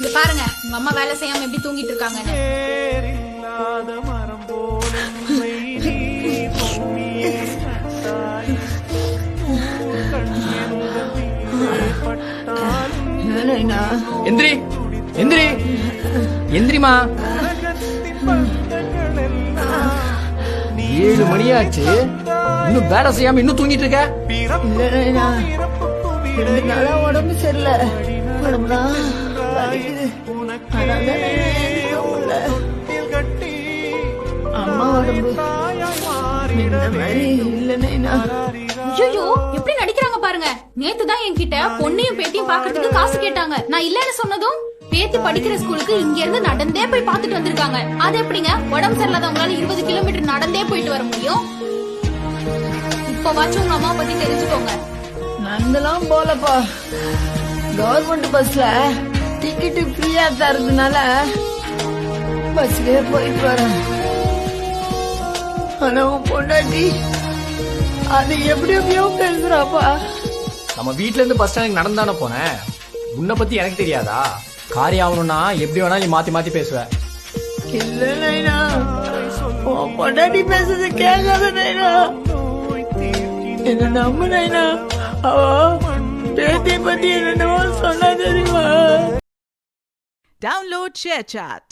இங்க பாருங்க உங்க அம்மா வேலை செய்யாம எப்படி தூங்கிட்டு இருக்காங்கன்னு. எந்திரி எந்திரி எந்திரிமா. 7 மணியாச்சு, இன்னும் வேலை செய்யாம இன்னும் தூங்கிட்டு இருக்க. உடம்பு சரியில்லை, உடம்புலாம் வலிக்குது. அம்மா உடம்பு இந்த மாதிரி இல்லைன்னா. ஐயோ எப்படி நடிக்கிறாங்க பாருங்க. நேத்துதான் என்கிட்ட பொண்ணையும் பேத்தியும் பாக்குறதுக்கு காசு கேட்டாங்க. நான் இல்லன்னு சொன்னதும் பேத்தி படிக்கிற ஸ்கூலுக்கு இங்க இருந்து நடந்தே போய் பாத்துட்டு வந்திருக்காங்க. அது எப்படிங்க உடம்பு சரியில்லாதவங்களால 20 கிலோமீட்டர் நடந்தே போயிட்டு வர முடியும்? இப்ப வாச்சும் உங்க அம்மா பத்தி தெரிஞ்சுக்கோங்க. நடந்தெல்லாம் போலப்பா, கவர்மெண்ட் பஸ்ல டிக்கெட்டு ஃப்ரீயா தரதுனால பஸ்லயே போயிட்டு வரேன். ஆனா உன் பொண்டாட்டி அது எப்படி எப்படியோ பேசுறாப்பா. நம்ம வீட்ல இருந்து பஸ் ஸ்டாண்டுக்கு நடந்தானே போனேன். உன்னை பத்தி எனக்கு தெரியாதா? காரி ஆகணும்னா எப்படி வேணா நீ மாத்தி மாத்தி பேசுவ. இல்ல நைனா, உன் பொண்டாட்டி பேசுறது கேட்காத நைனா, என்ன நம்பு நைனா. அவ பேத்தி பத்தி என்னென்னவோ சொன்னா தெரியுமா? Download ShareChat.